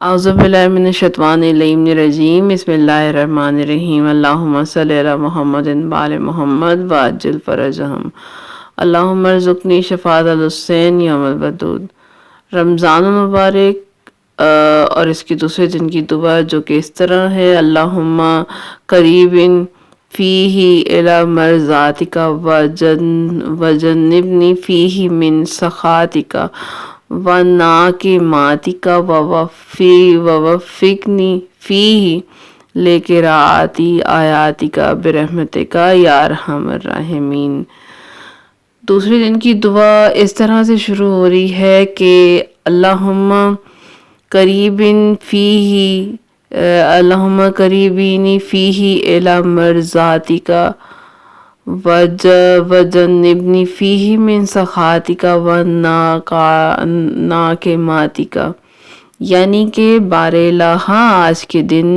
اعوذ باللہ من الشیطان الرجیم بسم اللہ الرحمن الرحیم اللہم صلی علی محمد وعلی محمد وعجل فرجہم اللہم ارزقنی شفاعت الحسین یوم الودود۔ رمضان المبارک اور اس کی دوسرے دن کی دعا جو کہ اس طرح ہے: اللہم قریب فیہ الی مرضاتک وجنبنی فیہ من سخاتک وناقماتک ووفقنی فیہ لقراءۃ آیاتک برحمتک یا ارحم الراحمین۔ دوسرے دن کی دعا اس طرح سے شروع ہو رہی ہے کہ اللہم قریبینی فیہ الی مرضاتک وجنبنی فیہ من سخاتک وناقماتک، یعنی کہ بار الہ آج کے دن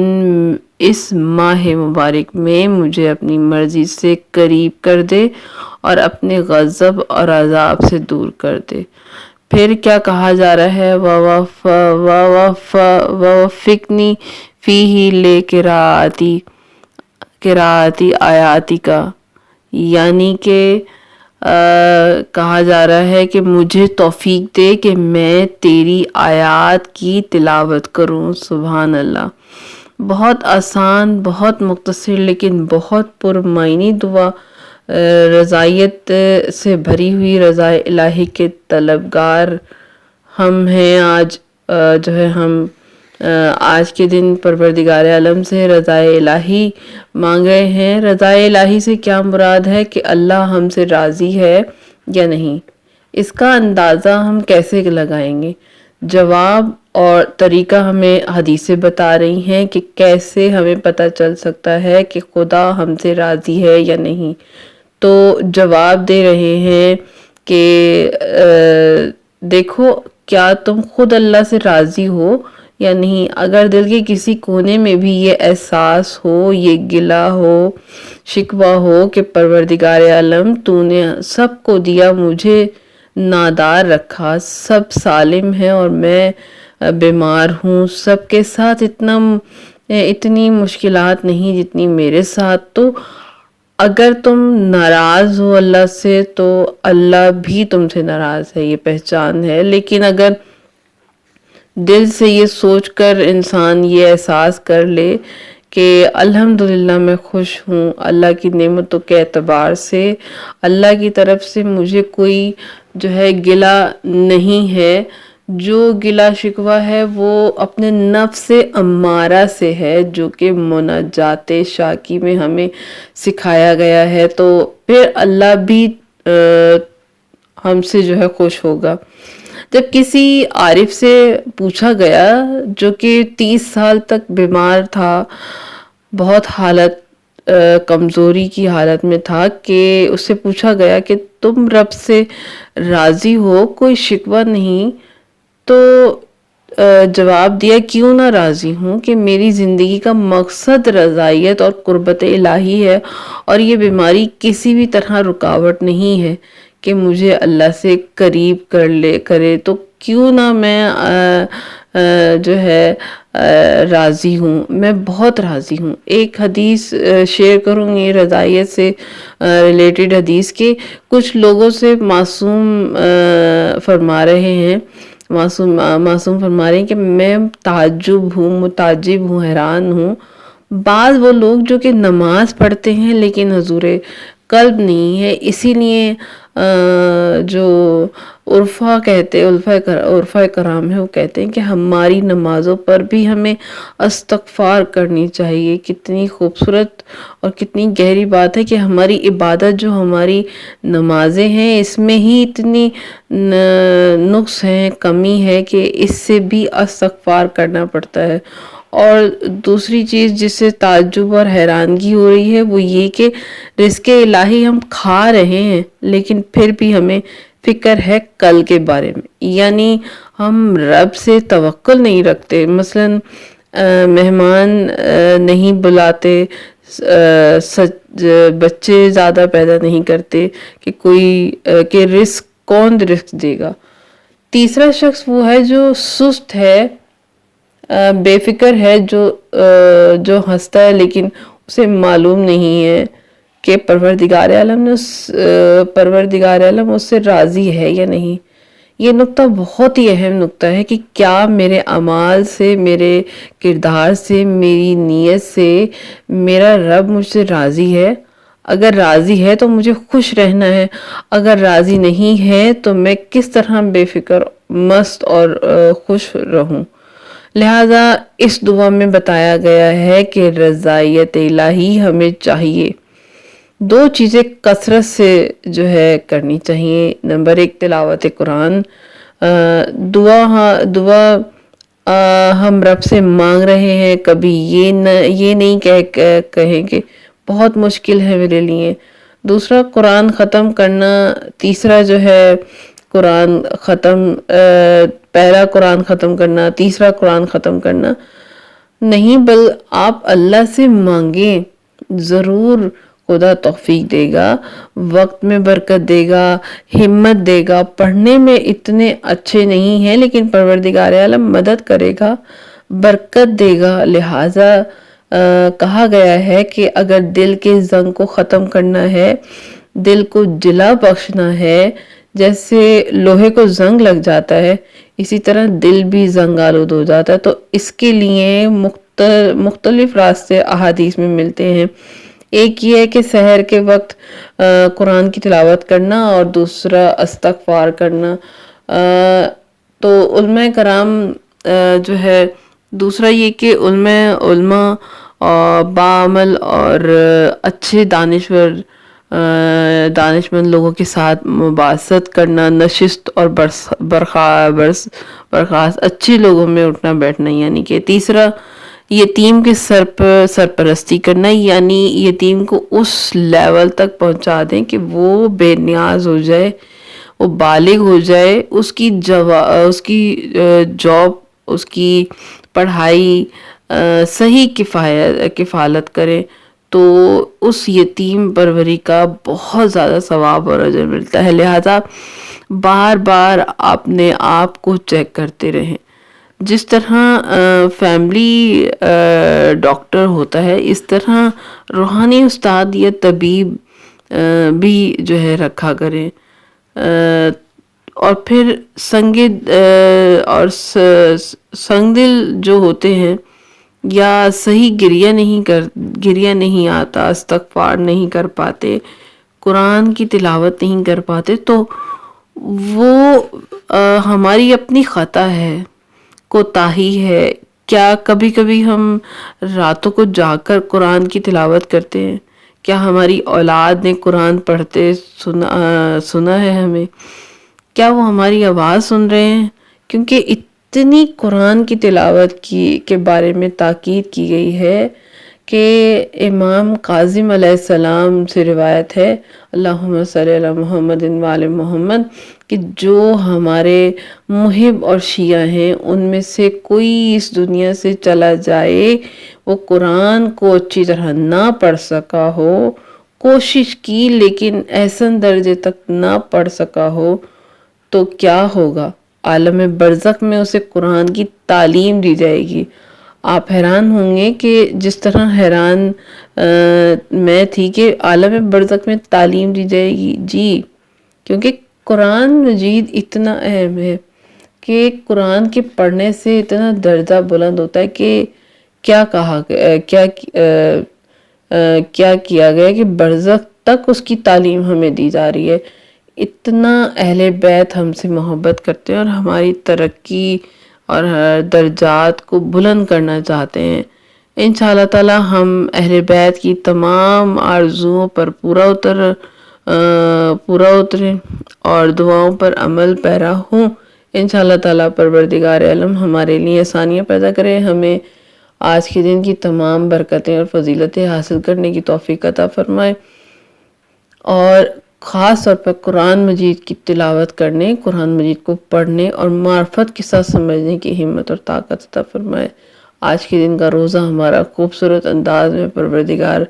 اس ماہ مبارک میں مجھے اپنی مرضی سے قریب کر دے اور اپنے غضب اور عذاب سے دور کر دے۔ پھر کیا کہا جا رہا ہے؟ ووفقنی فیہ لقراءۃ آیاتک، یعنی کہ کہا جا رہا ہے کہ مجھے توفیق دے کہ میں تیری آیات کی تلاوت کروں۔ سبحان اللہ۔ بہت آسان، بہت مختصر لیکن بہت پرمعنی دعا، رضائیت سے بھری ہوئی، رضا الہی کے طلبگار ہم ہیں۔ ہم آج کے دن پروردگار عالم سے رضا الہی مانگ رہے ہیں۔ رضا الہی سے کیا مراد ہے کہ اللہ ہم سے راضی ہے یا نہیں، اس کا اندازہ ہم کیسے لگائیں گے؟ جواب اور طریقہ ہمیں حدیثیں بتا رہی ہیں کہ کیسے ہمیں پتہ چل سکتا ہے کہ خدا ہم سے راضی ہے یا نہیں۔ تو جواب دے رہے ہیں کہ دیکھو کیا تم خود اللہ سے راضی ہو یا نہیں۔ اگر دل کے کسی کونے میں بھی یہ احساس ہو، یہ گلہ ہو، شکوہ ہو کہ پروردگار عالم تو نے سب کو دیا، مجھے نادار رکھا، سب سالم ہے اور میں بیمار ہوں، سب کے ساتھ اتنی مشکلات نہیں جتنی میرے ساتھ، تو اگر تم ناراض ہو اللہ سے تو اللہ بھی تم سے ناراض ہے، یہ پہچان ہے۔ لیکن اگر دل سے یہ سوچ کر انسان یہ احساس کر لے کہ الحمدللہ میں خوش ہوں اللہ کی نعمتوں کے اعتبار سے، اللہ کی طرف سے مجھے کوئی گلہ نہیں ہے، جو گلہ شکوہ ہے وہ اپنے نفس امارہ سے ہے، جو کہ مناجات شاکی میں ہمیں سکھایا گیا ہے، تو پھر اللہ بھی ہم سے خوش ہوگا۔ جب کسی عارف سے پوچھا گیا جو کہ 30 سال تک بیمار تھا، بہت حالت کمزوری کی حالت میں تھا، کہ اس سے پوچھا گیا کہ تم رب سے راضی ہو، کوئی شکوہ نہیں؟ تو جواب دیا کیوں نہ راضی ہوں، کہ میری زندگی کا مقصد رضائیت اور قربت الہی ہے، اور یہ بیماری کسی بھی طرح رکاوٹ نہیں ہے کہ مجھے اللہ سے قریب کرے، تو کیوں نہ میں راضی ہوں، میں بہت راضی ہوں۔ ایک حدیث شیئر کروں گی رضائیت سے ریلیٹڈ حدیث کے، کچھ لوگوں سے معصوم فرما رہے ہیں کہ میں متعجب ہوں، حیران ہوں، بعض وہ لوگ جو کہ نماز پڑھتے ہیں لیکن حضور قلب نہیں ہے، اسی لیے جو عرفہ کرام ہے وہ کہتے ہیں کہ ہماری نمازوں پر بھی ہمیں استغفار کرنی چاہیے۔ کتنی خوبصورت اور کتنی گہری بات ہے کہ ہماری عبادت، جو ہماری نمازیں ہیں، اس میں ہی اتنی نقص ہے، کمی ہے کہ اس سے بھی استغفار کرنا پڑتا ہے۔ اور دوسری چیز جس سے تعجب اور حیرانگی ہو رہی ہے وہ یہ کہ رزق الہی ہم کھا رہے ہیں لیکن پھر بھی ہمیں فکر ہے کل کے بارے میں، یعنی ہم رب سے توکل نہیں رکھتے، مثلا مہمان نہیں بلاتے، بچے زیادہ پیدا نہیں کرتے کہ رزق کون رزق دے گا۔ تیسرا شخص وہ ہے جو سست ہے، بے فکر ہے جو ہنستا ہے لیکن اسے معلوم نہیں ہے کہ پروردگار عالم اس سے راضی ہے یا نہیں۔ یہ نقطہ بہت ہی اہم نقطہ ہے کہ کیا میرے اعمال سے، میرے کردار سے، میری نیت سے میرا رب مجھ سے راضی ہے۔ اگر راضی ہے تو مجھے خوش رہنا ہے، اگر راضی نہیں ہے تو میں کس طرح بے فکر، مست اور خوش رہوں۔ لہٰذا اس دعا میں بتایا گیا ہے کہ رضائیت الہی ہمیں چاہیے۔ دو چیزیں کثرت سے جو ہے کرنی چاہیے۔ نمبر 1 تلاوت قرآن، دعا ہم رب سے مانگ رہے ہیں، کبھی یہ نہیں کہیں کہ بہت مشکل ہے میرے لیے۔ دوسرا قرآن ختم کرنا، تیسرا جو ہے پہلا قرآن ختم کرنا، تیسرا قرآن ختم کرنا نہیں، آپ اللہ سے مانگیں، ضرور خدا توفیق دے گا، وقت میں برکت دے گا، ہمت دے گا۔ پڑھنے میں اتنے اچھے نہیں ہیں لیکن پروردگار عالم مدد کرے گا، برکت دے گا۔ لہٰذا کہا گیا ہے کہ اگر دل کے زنگ کو ختم کرنا ہے، دل کو جلا بخشنا ہے، جیسے لوہے کو زنگ لگ جاتا ہے اسی طرح دل بھی زنگ آلود ہو جاتا ہے، تو اس کے لیے مختلف راستے احادیث میں ملتے ہیں۔ ایک یہ ہے کہ سحر کے وقت قرآن کی تلاوت کرنا، اور دوسرا استغفار کرنا۔ تو علماء کرام جو ہے، دوسرا یہ کہ علماء باعمل اور اچھے دانشمند لوگوں کے ساتھ مباحثت کرنا، نشست اور برخاست اچھے لوگوں میں اٹھنا بیٹھنا، یعنی کہ تیسرا یتیم کے سرپرستی کرنا، یعنی یتیم کو اس لیول تک پہنچا دیں کہ وہ بے نیاز ہو جائے، وہ بالغ ہو جائے، اس کی جاب، اس کی پڑھائی صحیح کفالت کرے، تو اس یتیم پروری کا بہت زیادہ ثواب اور اجر ملتا ہے۔ لہذا بار بار اپنے آپ کو چیک کرتے رہیں۔ جس طرح فیملی ڈاکٹر ہوتا ہے، اس طرح روحانی استاد یا طبیب بھی جو ہے رکھا کریں، اور پھر سنگ دل جو ہوتے ہیں، یا صحیح گریہ نہیں آتا، استغفار نہیں کر پاتے، قرآن کی تلاوت نہیں کر پاتے، تو وہ ہماری اپنی خطا ہے، کوتاہی ہے۔ کیا کبھی کبھی ہم راتوں کو جاگ کر قرآن کی تلاوت کرتے ہیں؟ کیا ہماری اولاد نے قرآن پڑھتے سنا ہے ہمیں؟ کیا وہ ہماری آواز سن رہے ہیں؟ کیونکہ اتنی قرآن کی تلاوت کے بارے میں تاکید کی گئی ہے کہ امام کاظم علیہ السلام سے روایت ہے، اللہم صلی علی محمد وآل محمد، کہ جو ہمارے محب اور شیعہ ہیں ان میں سے کوئی اس دنیا سے چلا جائے، وہ قرآن کو اچھی طرح نہ پڑھ سکا ہو، کوشش کی لیکن احسن درجے تک نہ پڑھ سکا ہو، تو کیا ہوگا؟ عالم برزخ میں اسے قرآن کی تعلیم دی جائے گی۔ آپ حیران ہوں گے کہ جس طرح حیران میں تھی کہ عالم برزخ میں تعلیم دی جائے گی، جی، کیونکہ قرآن مجید اتنا اہم ہے کہ قرآن کے پڑھنے سے اتنا درجہ بلند ہوتا ہے کہ کیا کیا گیا کہ برزخ تک اس کی تعلیم ہمیں دی جا رہی ہے۔ اتنا اہل بیت ہم سے محبت کرتے ہیں اور ہماری ترقی اور درجات کو بلند کرنا چاہتے ہیں۔ انشاءاللہ تعالی ہم اہل بیت کی تمام آرزوؤں پر پورا اتریں اور دعاؤں پر عمل پیرا ہوں۔ انشاءاللہ تعالی پروردگار عالم ہمارے لیے آسانیاں پیدا کرے، ہمیں آج کے دن کی تمام برکتیں اور فضیلتیں حاصل کرنے کی توفیق عطا فرمائے، اور خاص طور پر قرآن مجید کی تلاوت کرنے، قرآن مجید کو پڑھنے اور معرفت کے ساتھ سمجھنے کی ہمت اور طاقت عطا فرمائے۔ آج کے دن کا روزہ ہمارا خوبصورت انداز میں پروردگار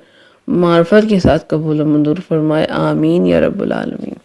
معرفت کے ساتھ قبول و منظور فرمائے، آمین یا رب العالمین۔